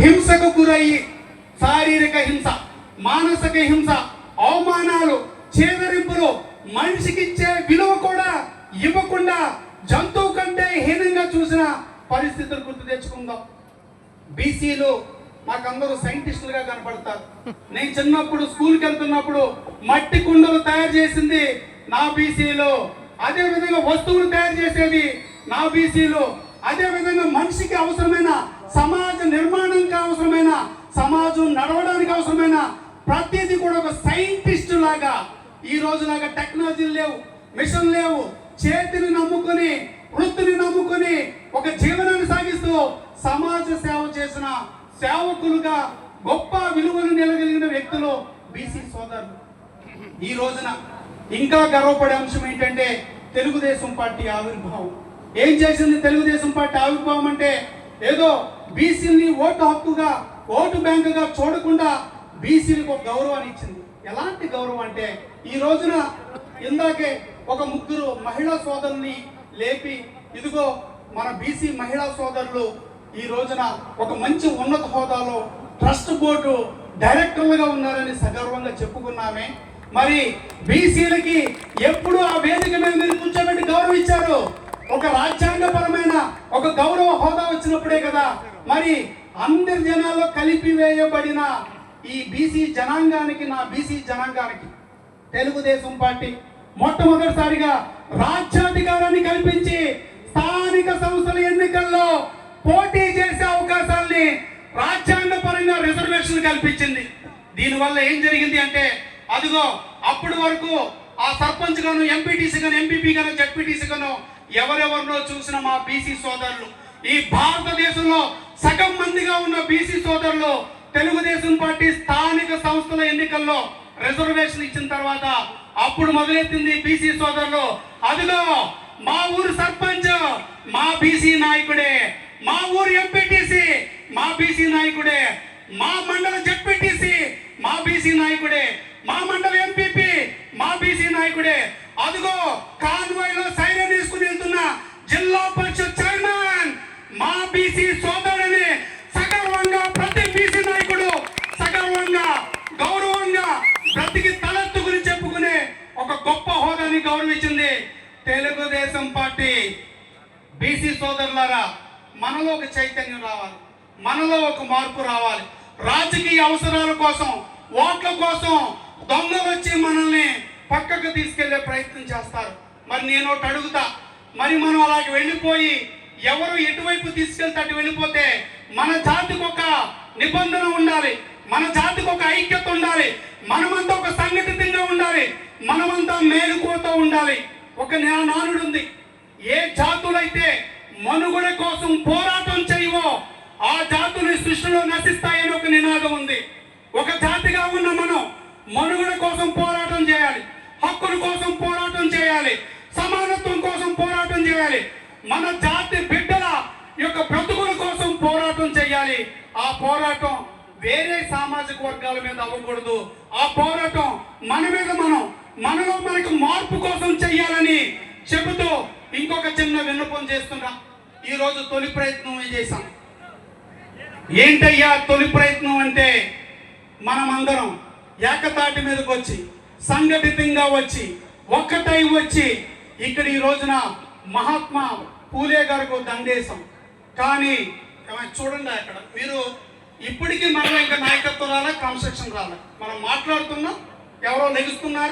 హింసకు గురయ్యి శారీరక హింస, మానసిక హింస, అవమానాలు, చేదరింపులు, మనిషికిచ్చే విలువ కూడా ఇవ్వకుండా జంతువు కంటే హీనంగా చూసిన పరిస్థితులు గుర్తు తెచ్చుకుందాం. బీసీలు మాకందరూ సైంటిస్టులుగా కనపడతారు. నేను చిన్నప్పుడు స్కూల్కి వెళ్తున్నప్పుడు మట్టి కుండలు తయారు చేసింది నా బీసీలో, అదే విధంగా వస్తువులు తయారు చేసేది నా బీసీలో, అదే విధంగా మనిషికి అవసరమైన సమాజ నిర్మాణానికి అవసరమైన సమాజం నడవడానికి అవసరమైన ప్రతిదీ కూడా ఒక సైంటిస్ట్ లాగా, ఈ రోజులాగా టెక్నాలజీలు లేవు, మిషన్ లేవు, చేతిని నమ్ముకొని వృత్తిని నమ్ముకొని ఒక జీవనాన్ని సాగిస్తూ సమాజ సేవ చేసిన సేవకులుగా గొప్ప విలువలు నిలగలిగిన వ్యక్తులు బీసీ సోదరులు. ఈ రోజున ఇంకా గర్వపడే అంశం ఏంటంటే తెలుగుదేశం పార్టీ ఆవిర్భావం. ఏం చేసింది తెలుగుదేశం పార్టీ ఆవిర్భావం అంటే ఏదో బీసీని ఓటు హక్కుగా, ఓటు బ్యాంకుగా చూడకుండా బీసీలకు ఒక గౌరవాన్ని ఇచ్చింది. ఎలాంటి గౌరవం అంటే ఈ రోజున ఇందాకే ఒక ముగ్గురు మహిళా సోదరుల్ని లేపి, ఇదిగో మన బీసీ మహిళా సోదరులు ఈ రోజున ఒక మంచి ఉన్నత హోదాలో ట్రస్ట్ బోర్డు డైరెక్టర్లుగా ఉన్నారని సగర్వంగా చెప్పుకున్నామే. మరి బీసీలకి ఎప్పుడు ఆ వేదిక మీద మీరు కూర్చోబెట్టి గౌరవం ఇచ్చారు? ఒక రాజ్యాంగపరమైన ఒక గౌరవ హోదా వచ్చినప్పుడే కదా. మరి అందరి జనాల్లో కలిపివేయబడిన ఈ బీసీ జనాంగానికి, నా బీసీ జనాంగానికి తెలుగుదేశం పార్టీ మొట్టమొదటిసారిగా రాజ్యాధికారాన్ని కల్పించి స్థానిక సంస్థల ఎన్నికల్లో పోటీ చేసే అవకాశాలని రాజ్యాంగ పరంగా రిజర్వేషన్ కల్పించింది. దీనివల్ల ఏం జరిగింది అంటే అదిగో అప్పటి వరకు ఆ సర్పంచ్ గాను, ఎంపీటీసీ గాను, ఎంపీపీ గాను, జడ్పీటీసీ గాను ఎవరెవరినో చూసిన మా బీసీ సోదరులు, ఈ భారతదేశంలో సగం మందిగా ఉన్న బీసీ సోదరులు తెలుగుదేశం పార్టీ స్థానిక సంస్థల ఎన్నికల్లో రిజర్వేషన్ ఇచ్చిన తర్వాత అప్పుడు మొదలెత్తింది బీసీ సోదరులు. అదిగో మా ఊరు సర్పంచ్ మా బీసీ నాయకుడే, మా ఊరు ఎంపీటీసీ మా బీసీ నాయకుడే, మా మండల జడ్పీటీసీ మా బీసీ నాయకుడే, మా మండల ఎంపీపీ మా బీసీ నాయకుడే, అదిగో కాన్వాయ్లో సైరన్ తీసుకుని వెళ్తున్న జిల్లా పరిషత్ చైర్మన్ మా బీసీ సోదరుని సగర్వంగా ప్రతి బీసీ నాయకుడు సగర్వంగా గౌరవంగా బ్రతికి తలెత్తుకుని చెప్పుకునే ఒక గొప్ప హోదాని గౌరవించింది తెలుగుదేశం పార్టీ. బీసీ సోదరులారా, మనలో ఒక చైతన్యం రావాలి, మనలో ఒక మార్పు రావాలి. రాజకీయ అవసరాల కోసం, ఓట్ల కోసం దొంగలు వచ్చి మనల్ని పక్కకు తీసుకెళ్లే ప్రయత్నం చేస్తారు. మరి నేను ఒకటి అడుగుతా, మరి మనం అలాగే వెళ్ళిపోయి ఎవరు ఎటువైపు తీసుకెళ్తే అటు వెళ్ళిపోతే మన జాతికి ఒక నిబంధన ఉండాలి, మన జాతికి ఒక ఐక్యత ఉండాలి, మనమంతా ఒక సంఘటితంగా ఉండాలి, మనమంతా మేలుకోతో ఉండాలి. ఒక నానుడు ఉంది, ఏ జాతులైతే మనుగడ కోసం పోరాటం చేయవో ఆ జాతులు సృష్టిలో నశిస్తాయని ఒక నినాదం ఉంది. ఒక జాతిగా ఉన్న మనం మనుగడ కోసం పోరాటం చేయాలి, హక్కుల కోసం పోరాటం చేయాలి, సమానత్వం కోసం పోరాటం చేయాలి, మన జాతి బిడ్డల యొక్క బ్రతుకుల కోసం పోరాటం చేయాలి. ఆ పోరాటం వేరే సామాజిక వర్గాల మీద అవ్వకూడదు. ఆ పోరాటం మన మీద మనలో మనకు మార్పు కోసం చెయ్యాలని చెబుతూ ఇంకొక చిన్న విన్నపం చేస్తున్నా. ఈరోజు తొలి ప్రయత్నం చేశాం. ఏంటయ్యా తొలి ప్రయత్నం అంటే మనం అందరం ఏకతాటి మీదకి వచ్చి సంఘటితంగా వచ్చి ఒక్కటై వచ్చి ఇక్కడ ఈ రోజున మహాత్మా పూలే గారికి దండేశం. కానీ చూడండి అక్కడ మీరు ఇప్పటికీ మనలో ఇంకా నాయకత్వం రాలే, క్రమశిక్షణ రాలే. మనం మాట్లాడుతున్నాం, ఎవరో లెగుస్తున్నారు.